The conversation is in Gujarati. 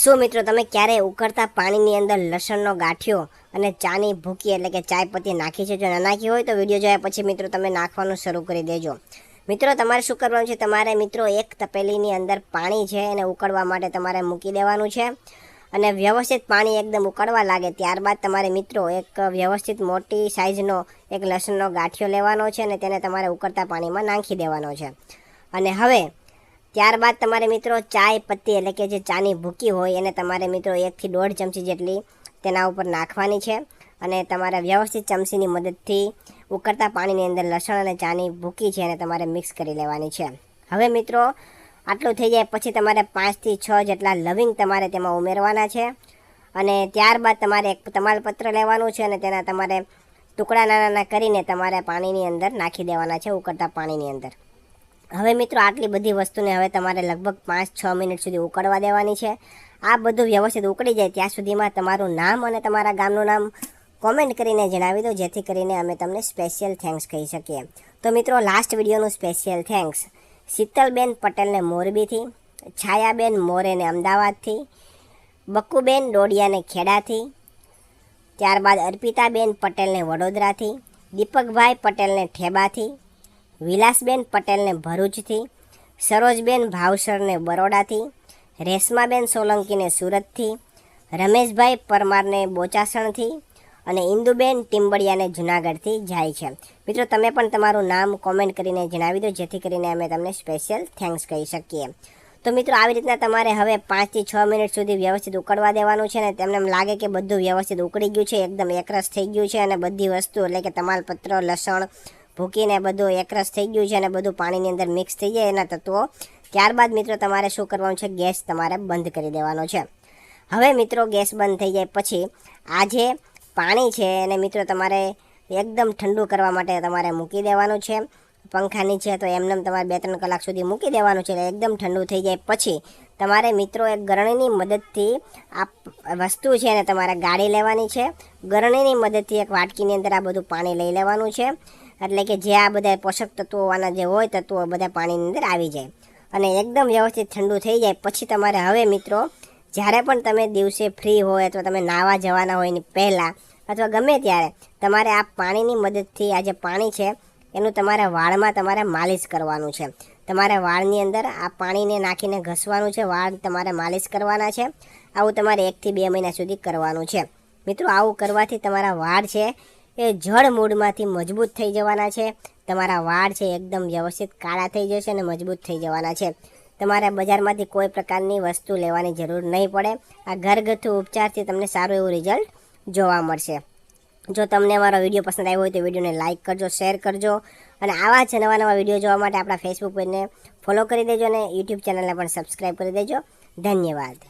શું મિત્રો તમે ક્યારે ઉકળતા પાણીની અંદર લસણનો ગાંઠિયો અને ચાની ભૂકી એટલે કે ચાય પત્તી નાખી છે? જો ન નાખી હોય તો વિડીયો જોયા પછી મિત્રો તમે નાખવાનું શરૂ કરી દેજો। મિત્રો તમારે શું કરવાનું છે, તમારે મિત્રો એક તપેલીની અંદર પાણી છે એને ઉકળવા માટે તમારે મૂકી દેવાનું છે અને વ્યવસ્થિત પાણી એકદમ ઉકળવા લાગે ત્યારબાદ તમારે મિત્રો એક વ્યવસ્થિત મોટી સાઇઝનો એક લસણનો ગાંઠિયો લેવાનો છે અને તેને તમારે ઉકળતા પાણીમાં નાખી દેવાનો છે। અને હવે ત્યારબાદ તમારે મિત્રો ચાય પત્તી એટલે કે જે ચાની ભૂકી હોય એને તમારે મિત્રો 1 થી 1.5 ચમચી જેટલી તેના ઉપર નાખવાની છે અને તમારે વ્યવસ્થિત ચમચીની મદદથી ઉકળતા પાણીની અંદર લસણ અને ચાની ભૂકી છે એને તમારે મિક્સ કરી લેવાની છે। હવે મિત્રો આટલું થઈ જાય પછી તમારે 5 થી 6 જેટલા લવિંગ તમારે તેમાં ઉમેરવાના છે અને ત્યારબાદ તમારે એક તમાલપત્ર લેવાનું છે અને તેના તમારે ટુકડા નાના કરીને તમારે પાણીની અંદર નાખી દેવાના છે, ઉકળતા પાણીની અંદર। હવે મિત્રો આટલી બધી વસ્તુને હવે તમારે લગભગ 5-6 મિનિટ સુધી ઉકળવા દેવાની છે। આ બધું વ્યવસ્થિત ઉકળી જાય ત્યાં સુધીમાં તમારું નામ અને તમારા ગામનું નામ કોમેન્ટ કરીને જણાવી દો, જેથી કરીને અમે તમને સ્પેશિયલ થેન્ક્સ કહી શકીએ। તો મિત્રો લાસ્ટ વિડીયોનું સ્પેશિયલ થેન્ક્સ શીતલબેન પટેલને મોરબીથી, છાયાબેન મોરેને અમદાવાદથી, બક્કુબેન ડોડિયાને ખેડાથી, ત્યારબાદ અર્પિતાબેન પટેલને વડોદરાથી, દીપકભાઈ પટેલને ઠેબાથી, વિલાસબેન પટેલને ભરૂચથી, સરોજબેન ભાવસરને બરોડાથી, રેશમાબેન સોલંકીને સુરતથી, રમેશભાઈ પરમારને બોચાસણથી અને ઇન્દુબેન ટીમ્બડિયાને જૂનાગઢથી જાય છે। મિત્રો તમે પણ તમારું નામ કોમેન્ટ કરીને જણાવી દો, જેથી કરીને અમે તમને સ્પેશિયલ થેન્ક્સ કહી શકીએ। તો મિત્રો આવી રીતના તમારે હવે 5 થી 6 મિનિટ સુધી વ્યવસ્થિત ઉકળવા દેવાનું છે ને તેમને એમ લાગે કે બધું વ્યવસ્થિત ઉકળી ગયું છે, એકદમ એકરસ થઈ ગયું છે અને બધી વસ્તુ એટલે કે તમાલપત્ર, લસણ, ભૂકીને બધું એકરસ થઈ ગયું છે અને બધું પાણીની અંદર મિક્સ થઈ જાય એના તત્વો, ત્યારબાદ મિત્રો તમારે શું કરવાનું છે, ગેસ તમારે બંધ કરી દેવાનો છે। હવે મિત્રો ગેસ બંધ થઈ જાય પછી આ જે પાણી છે એને મિત્રો તમારે એકદમ ઠંડુ કરવા માટે તમારે મૂકી દેવાનું છે પંખા નીચે, તો એમને તમારે 2-3 કલાક સુધી મૂકી દેવાનું છે। એટલે એકદમ ઠંડુ થઈ જાય પછી તમારે મિત્રો એક ગરણીની મદદથી આ વસ્તુ છે એને તમારે ગાળી લેવાની છે। ગરણીની મદદથી એક વાટકીની અંદર આ બધું પાણી લઈ લેવાનું છે, એટલે કે જે આ બધા પોષક તત્વોવાળા જે હોય તત્વો બધા પાણીની અંદર આવી જાય અને એકદમ વ્યવસ્થિત ઠંડુ થઈ જાય પછી તમારે હવે મિત્રો જ્યારે પણ તમે દિવસે ફ્રી હોય અથવા તમે નાહવા જવાના હોય એની પહેલાં અથવા ગમે ત્યારે તમારે આ પાણીની મદદથી આ જે પાણી છે એનું તમારે વાળમાં તમારે માલિશ કરવાનું છે। તમારે વાળની અંદર આ પાણીને નાખીને ઘસવાનું છે, વાળ તમારે માલિશ કરવાના છે। આવું તમારે 1 થી 2 મહિના સુધી કરવાનું છે। મિત્રો આવું કરવાથી તમારા વાળ છે એ જળ મૂળમાંથી મજબૂત થઈ જવાના છે, તમારા વાળ છે એકદમ વ્યવસ્થિત કાળા થઈ જશે અને મજબૂત થઈ જવાના છે। તમારે બજારમાંથી કોઈ પ્રકારની વસ્તુ લેવાની જરૂર નહીં પડે। આ ઘરગથ્થુ ઉપચારથી તમને સારું એવું રિઝલ્ટ જોવા મળશે। જો તમને અમારો વિડીયો પસંદ આવ્યો હોય તો વિડીયોને લાઇક કરજો, શેર કરજો અને આવા જ નવા વિડીયો જોવા માટે આપણા ફેસબુક પેજને ફોલો કરી દેજો અને યુટ્યુબ ચેનલને પણ સબસ્ક્રાઈબ કરી દેજો। ધન્યવાદ।